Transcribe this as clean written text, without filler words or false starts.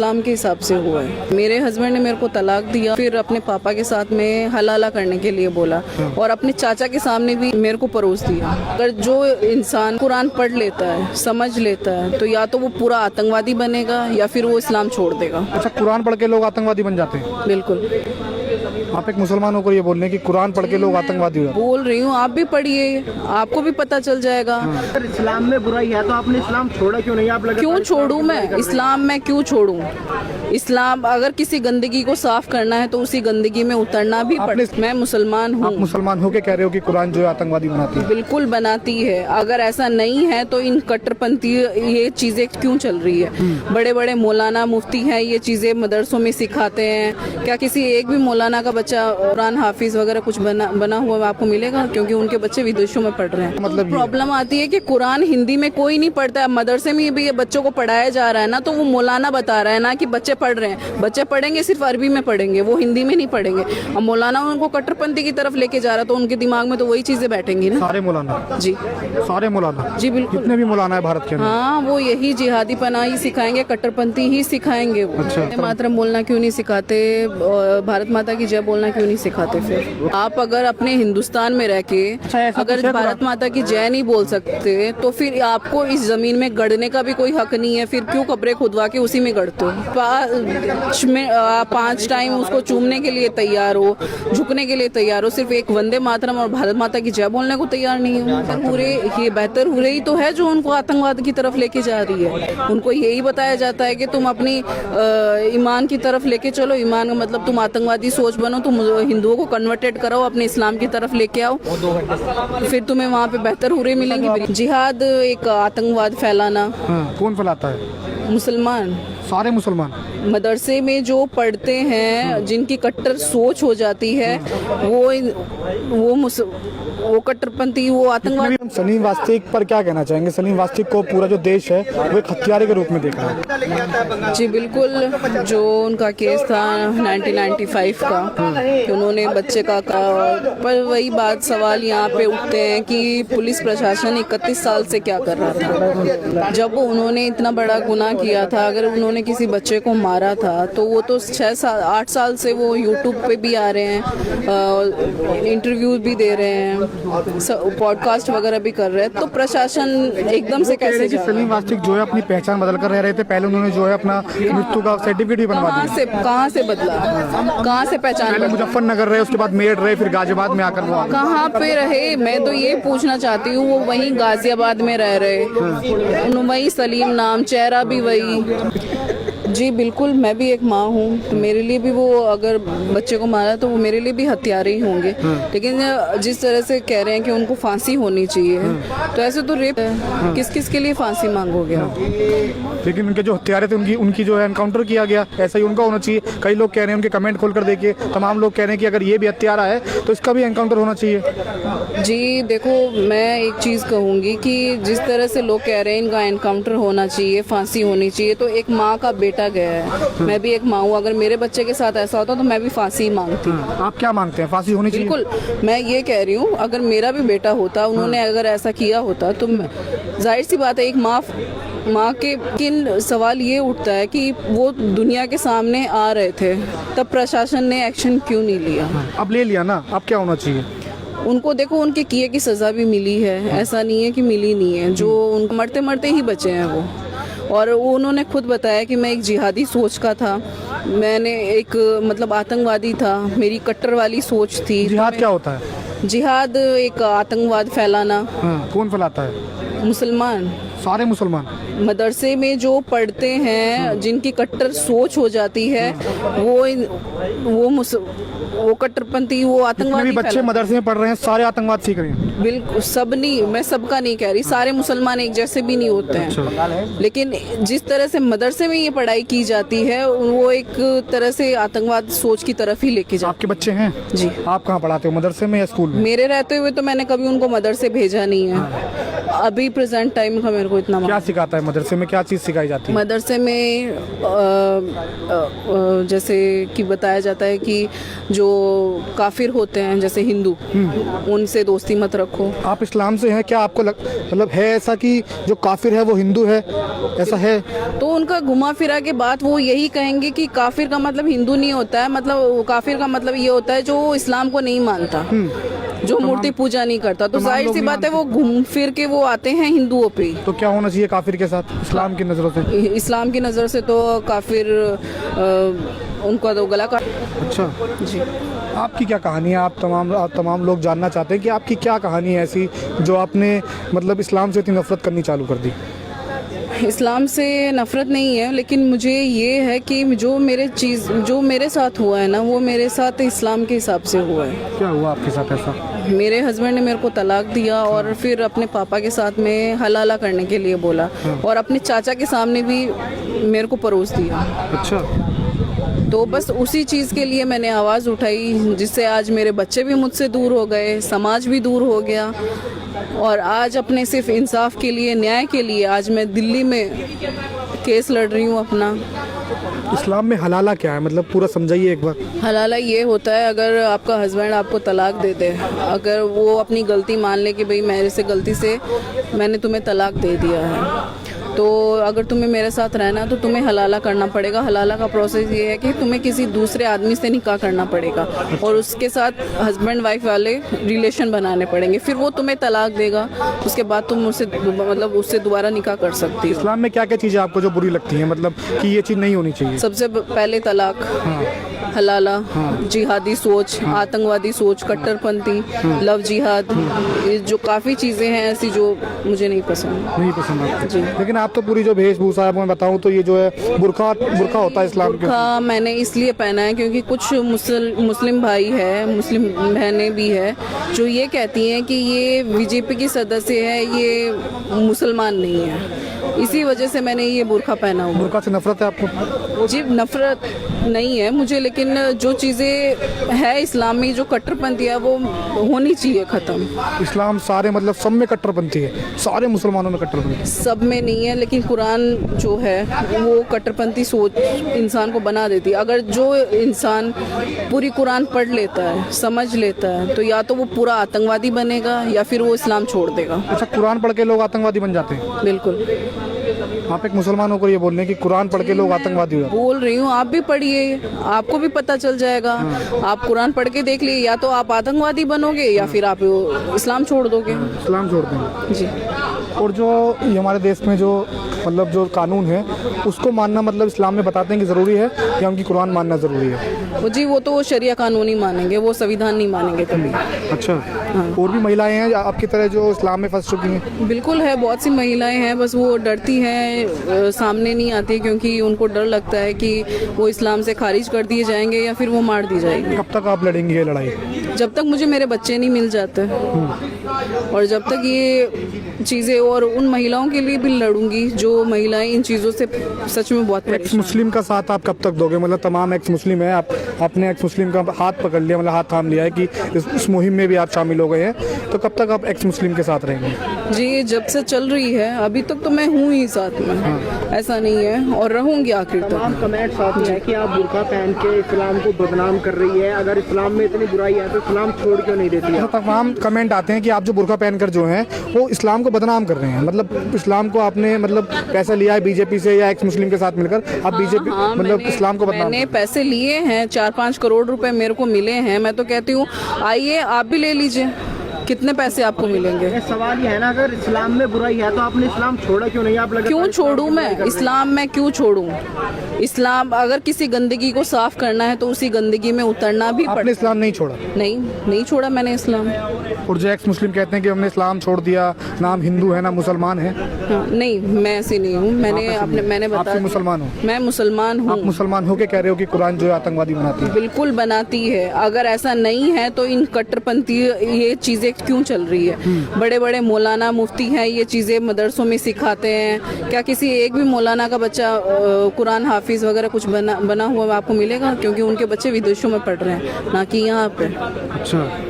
इस्लाम के हिसाब से हुआ है। मेरे हस्बैंड ने मेरे को तलाक दिया, फिर अपने पापा के साथ में हलाला करने के लिए बोला और अपने चाचा के सामने भी मेरे को परोस दिया। अगर जो इंसान कुरान पढ़ लेता है, समझ लेता है, तो या तो वो पूरा आतंकवादी बनेगा या फिर वो इस्लाम छोड़ देगा। अच्छा, कुरान पढ़ के लोग आतंकवादी बन जाते हैं? बिल्कुल। आप एक मुसलमान होकर ये बोल रहे हैं कि कुरान पढ़ के लोग आतंकवादी हो जाते हैं? बोल रही हूँ, आप भी पढ़िए, आपको भी पता चल जाएगा। अगर इस्लाम में बुराई है तो आपने इस्लाम छोड़ा क्यों नहीं? आप क्यों छोड़ूं मैं इस्लाम? में क्यों छोड़ूं इस्लाम? अगर किसी गंदगी को साफ करना है तो उसी गंदगी में उतरना भी पड़े। मैं मुसलमान हूँ। आप मुसलमान होके कह रहे हो कि कुरान जो है आतंकवादी बनाती है? बिल्कुल बनाती है। अगर ऐसा नहीं है तो इन कट्टरपंथी ये चीजें क्यों चल रही है? बड़े बड़े मौलाना मुफ्ती हैं, ये चीजें मदरसों में सिखाते हैं। क्या किसी एक भी मौलाना का बच्चा कुरान हाफिज वगैरह कुछ बना हुआ आपको मिलेगा? क्योंकि उनके बच्चे विदेशों में पढ़ रहे हैं। मतलब प्रॉब्लम आती है कि कुरान हिंदी में कोई नहीं पढ़ता है। मदरसे में भी ये बच्चों को पढ़ाया जा रहा है ना, तो वो मौलाना बता रहा है ना कि बच्चे पढ़ रहे हैं। बच्चे पढ़ेंगे सिर्फ अरबी में पढ़ेंगे, वो हिंदी में नहीं पढ़ेंगे। अब मौलाना उनको कट्टरपंथी की तरफ लेके जा रहा है तो उनके दिमाग में तो वही चीजें बैठेंगी ना। सारे मौलाना? जी सारे मौलाना? जी बिल्कुल। जितने भी मौलाना है भारत के अंदर, हाँ, वो यही जिहादी पना ही सिखाएंगे, कट्टरपंथी ही सिखाएंगे। वो मातरम बोलना क्यों नहीं सिखाते? भारत माता की जय बोलना क्यों नहीं सिखाते? फिर आप अगर अपने हिंदुस्तान में रह के अगर भारत माता की जय नहीं बोल सकते तो फिर आपको इस जमीन में गड़ने का भी कोई हक नहीं है। फिर क्यों कब्रें खुदवा के उसी में गड़ते हो? 5 टाइम उसको चूमने के लिए तैयार हो, झुकने के लिए तैयार हो, सिर्फ एक वंदे मातरम और भारत माता की जय बोलने को तैयार नहीं हो। ये बेहतर हो रही तो है जो उनको आतंकवाद की तरफ लेके जा रही है। उनको यही बताया जाता है कि तुम अपनी ईमान की तरफ लेके चलो। ईमान का मतलब तुम आतंकवादी सोच बनो, तुम हिंदुओं को कन्वर्टेड करो, अपने इस्लाम की तरफ लेके आओ, फिर तुम्हें वहाँ पे बेहतर हुरे मिलेंगे। जिहाद एक आतंकवाद फैलाना। कौन फैलाता है? मुसलमान। सारे मुसलमान? मदरसे में जो पढ़ते हैं, जिनकी कट्टर सोच हो जाती है, वो कट्टरपंथी, वो आतंकवादी। सलीम वास्तिक पर क्या कहना चाहेंगे? सलीम वास्तिक को पूरा जो देश है वो एक हत्यारे के रूप में देख रहा है। जी बिल्कुल। जो उनका केस था 1995 का कि उन्होंने बच्चे का पर वही बात सवाल यहाँ पे उठते हैं कि पुलिस प्रशासन 31 साल से क्या कर रहा था? जब उन्होंने इतना बड़ा गुनाह किया था, अगर उन्होंने किसी बच्चे को मारा था तो वो तो 8 साल से वो यूट्यूब पे भी आ रहे हैं, इंटरव्यू भी दे रहे हैं, पॉडकास्ट वगैरह भी कर रहे हैं। तो प्रशासन एकदम से कैसे? सलीम वास्तिक जो है अपनी पहचान बदल कर रह रहे थे। पहले उन्होंने जो है अपना मृत्यु का सर्टिफिकेट भी बनवा दिया। कहाँ से बदला? कहाँ से पहचान? पहले मुजफ्फरनगर रहे, उसके बाद मेरठ रहे, फिर गाजियाबाद में आकर वो कहाँ पे रहे? मैं तो ये पूछना चाहती हूँ, वो वहीं गाजियाबाद में रह रहे, वही सलीम नाम, चेहरा भी वही। जी बिल्कुल। मैं भी एक माँ हूँ, तो मेरे लिए भी वो अगर बच्चे को मारा तो वो मेरे लिए भी हत्यारे ही होंगे। लेकिन जिस तरह से कह रहे हैं कि उनको फांसी होनी चाहिए, तो ऐसे तो रेप है। किस किस के लिए फांसी मांगोगे आप? लेकिन उनके जो हत्यारे थे उनकी जो है एनकाउंटर किया गया, ऐसा ही उनका होना चाहिए। कई लोग कह रहे हैं, उनके कमेंट खोलकर देखिए, तमाम लोग कह रहे हैं कि अगर ये भी हत्यारा है तो इसका भी एनकाउंटर होना चाहिए। जी देखो, मैं एक चीज़ कहूँगी कि जिस तरह से लोग कह रहे हैं इनका एनकाउंटर होना चाहिए, फांसी होनी चाहिए, तो एक माँ का बेटा गया है। मैं भी एक माँ हूँ, अगर मेरे बच्चे के साथ ऐसा होता तो मैं भी फांसी मांगती। आप क्या मांगते हैं? फांसी होनी चाहिए? बिल्कुल। मैं ये कह रही हूँ, अगर मेरा भी बेटा होता, उन्होंने अगर ऐसा किया होता, तो जाहिर सी बात है एक माँ के किन सवाल ये उठता है कि वो दुनिया के सामने आ रहे थे, तब प्रशासन ने एक्शन क्यों नहीं लिया? अब ले लिया ना, अब क्या होना चाहिए? उनको देखो, उनके किए की सजा भी मिली है, ऐसा नहीं है कि मिली नहीं है। जो उनको मरते मरते ही बचे हैं वो, और उन्होंने खुद बताया कि मैं एक जिहादी सोच का था, मैंने एक मतलब आतंकवादी था, मेरी कट्टर वाली सोच थी। जिहाद क्या होता है? जिहाद एक आतंकवाद फैलाना। कौन फैलाता है? मुसलमान। सारे मुसलमान? मदरसे में जो पढ़ते हैं, जिनकी कट्टर सोच हो जाती है, वो कट्टरपंथी, वो आतंकवादी। बच्चे मदरसे में पढ़ रहे हैं, सारे आतंकवाद सीख रहे हैं? बिल्कुल सब नहीं, मैं सबका नहीं कह रही, सारे मुसलमान एक जैसे भी नहीं होते हैं। लेकिन जिस तरह से मदरसे में ये पढ़ाई की जाती है, वो एक तरह से आतंकवाद सोच की तरफ ही लेके जाती। आपके बच्चे हैं? जी। आप कहाँ पढ़ाते हो, मदरसे में या स्कूल में? मेरे रहते हुए तो मैंने कभी उनको मदरसे भेजा नहीं है। अभी प्रेजेंट टाइम का मेरे को इतना क्या सिखाता है मदरसे में, क्या चीज़ सिखाई जाती है? मदरसे में जैसे कि बताया जाता है कि जो काफिर होते हैं जैसे हिंदू, उनसे दोस्ती मत रखो। आप इस्लाम से हैं, क्या आपको मतलब है ऐसा कि जो काफिर है वो हिंदू है, ऐसा है? तो उनका घुमा फिरा के बात वो यही कहेंगे कि काफिर का मतलब हिंदू नहीं होता है, मतलब काफिर का मतलब ये होता है जो इस्लाम को नहीं मानता, जो मूर्ति पूजा नहीं करता। तो जाहिर सी बात है वो घूम फिर के वो आते हैं हिंदुओं पे। तो क्या होना चाहिए काफिर के साथ इस्लाम की नज़रों से? इस्लाम की नज़र से तो काफिर उनका तो गला काट। अच्छा जी। आपकी क्या कहानी है? आप तमाम लोग जानना चाहते हैं कि आपकी क्या कहानी है ऐसी जो आपने मतलब इस्लाम से इतनी नफरत करनी चालू कर दी? इस्लाम से नफ़रत नहीं है, लेकिन मुझे ये है कि जो मेरे साथ हुआ है ना, वो मेरे साथ इस्लाम के हिसाब से हुआ है। क्या हुआ आपके साथ ऐसा? मेरे हस्बैंड ने मेरे को तलाक दिया और फिर अपने पापा के साथ में हलाला करने के लिए बोला, और अपने चाचा के सामने भी मेरे को परोस दिया। अच्छा। तो बस उसी चीज़ के लिए मैंने आवाज़ उठाई, जिससे आज मेरे बच्चे भी मुझसे दूर हो गए, समाज भी दूर हो गया, और आज अपने सिर्फ इंसाफ के लिए, न्याय के लिए आज मैं दिल्ली में केस लड़ रही हूँ अपना। इस्लाम में हलाला क्या है, मतलब पूरा समझाइए एक बार। हलाला ये होता है, अगर आपका हस्बैंड आपको तलाक दे दे, अगर वो अपनी गलती मान ले कि भाई मेरे से गलती से मैंने तुम्हें तलाक दे दिया है, तो अगर तुम्हें मेरे साथ रहना तो तुम्हें हलाला करना पड़ेगा। हलाला का प्रोसेस ये है कि तुम्हें किसी दूसरे आदमी से निकाह करना पड़ेगा और उसके साथ हस्बैंड वाइफ वाले रिलेशन बनाने पड़ेंगे, फिर वो तुम्हें तलाक देगा, उसके बाद तुम उससे दोबारा निकाह कर सकती हो। इस्लाम में क्या क्या चीज़ें आपको जो बुरी लगती हैं, मतलब कि ये चीज़ नहीं होनी चाहिए? सबसे पहले तलाक, हलाला, जिहादी सोच, आतंकवादी सोच, कट्टरपंथी, लव जिहाद, ये जो काफ़ी चीज़ें हैं ऐसी जो मुझे नहीं पसंद आपको? जी। लेकिन आप तो पूरी जो वेशभूषा है मैं बताऊं तो ये जो है बुर्का होता है इस्लाम के। बुर्का मैंने इसलिए पहना है क्योंकि कुछ मुस्लिम भाई है, मुस्लिम बहनें भी है जो ये कहती हैं कि ये बीजेपी की सदस्य है, ये मुसलमान नहीं है, इसी वजह से मैंने ये बुर्का पहना हुआ। बुर्का से नफरत है आपको? जी, नफरत नहीं है मुझे, लेकिन जो चीज़ें है इस्लाम में, जो कट्टरपंथी है वो होनी चाहिए ख़त्म। इस्लाम सारे मतलब सब में कट्टरपंथी है, सारे मुसलमानों में कट्टरपंथी? सब में नहीं है, लेकिन कुरान जो है वो कट्टरपंथी सोच इंसान को बना देती है। अगर जो इंसान पूरी कुरान पढ़ लेता है, समझ लेता है, तो या तो वो पूरा आतंकवादी बनेगा या फिर वो इस्लाम छोड़ देगा। अच्छा, कुरान पढ़ के लोग आतंकवादी बन जाते हैं? बिल्कुल। आप एक मुसलमान होकर ये बोल रहे हैं कि कुरान पढ़ के लोग आतंकवादी हो जाते हैं? बोल रही हूँ, आप भी पढ़िए, आपको भी पता चल जाएगा। आप कुरान पढ़ के देख लिए, या तो आप आतंकवादी बनोगे या फिर आप इस्लाम छोड़ दोगे। इस्लाम छोड़ देंगे जी। और जो ये हमारे देश में जो मतलब जो कानून है उसको मानना मतलब इस्लाम में बताते हैं कि ज़रूरी है या उनकी कुरान मानना ज़रूरी है? जी, वो तो शरिया कानून ही मानेंगे, वो संविधान नहीं मानेंगे कभी। अच्छा। और भी महिलाएं हैं आपकी तरह जो इस्लाम में फंस चुकी हैं? बिल्कुल है, बहुत सी महिलाएं हैं, बस वो डरती हैं, सामने नहीं आती क्योंकि उनको डर लगता है कि वो इस्लाम से खारिज कर दिए जाएंगे या फिर वो मार दी जाएगी। कब तक आप लड़ेंगी ये लड़ाई? जब तक मुझे मेरे बच्चे नहीं मिल जाते, और जब तक ये चीज़ें, और उन महिलाओं के लिए भी लड़ूंगी जो महिलाएं इन चीज़ों से सच में बहुत एक्स मुस्लिम का साथ आप कब तक दोगे? मतलब तमाम एक्स मुस्लिम है, आपने एक्स मुस्लिम का हाथ पकड़ लिया, मतलब हाथ थाम लिया है कि इस मुहिम में भी आप शामिल हो गए हैं, तो कब तक आप एक्स मुस्लिम के साथ रहेंगे? जी, जब से चल रही है अभी तक तो मैं हूँ ही साथ में, ऐसा नहीं है, और रहूंगी आखिर तक। तमाम कमेंट्स आते हैं कि आप बुर्का पहन के इस्लाम को बदनाम कर रही है, अगर इस्लाम में इतनी बुराई है तो इस्लाम छोड़ क्यों नहीं देती है? तमाम कमेंट आते हैं कि आप जो बुर्का पहनकर जो हैं वो इस्लाम को बदनाम कर रहे हैं, मतलब इस्लाम को आपने मतलब पैसा लिया है बीजेपी से या एक्स मुस्लिम के साथ मिलकर, आप बीजेपी मतलब इस्लाम को बदनाम? मैंने पैसे लिए हैं, 4-5 करोड़ रुपए मेरे को मिले हैं, मैं तो कहती हूँ आइए आप भी ले लीजिए, कितने पैसे आपको मिलेंगे? सवाल ये है ना, अगर इस्लाम में बुराई है तो आपने इस्लाम छोड़ा क्यों नहीं? आप क्यों छोड़ूं मैं इस्लाम? मैं क्यों छोड़ूं इस्लाम? अगर किसी गंदगी को साफ करना है तो उसी गंदगी में उतरना भी आपने इस्लाम नहीं छोड़ा? नहीं छोड़ा मैंने इस्लाम। और जो एक्स मुस्लिम कहते हैं कि हमने इस्लाम छोड़ दिया, नाम हिंदू है ना मुसलमान है? हाँ, नहीं, मैं ऐसी नहीं हूँ, मैंने बताया। आप मुसलमान हो? मैं मुसलमान हूँ। आप मुसलमान हो के कह रहे हो कि कुरान जो है आतंकवादी बनाती है? बिल्कुल बनाती है, अगर ऐसा नहीं है तो इन कट्टरपंथी ये चीज़ें क्यों चल रही है? बड़े बड़े मौलाना मुफ्ती हैं, ये चीज़ें मदरसों में सिखाते हैं, क्या किसी एक भी मौलाना का बच्चा कुरान हाफिज वगैरह कुछ बना हुआ आपको मिलेगा? क्योंकि उनके बच्चे विदेशों में पढ़ रहे हैं, ना कि यहाँ पे। अच्छा।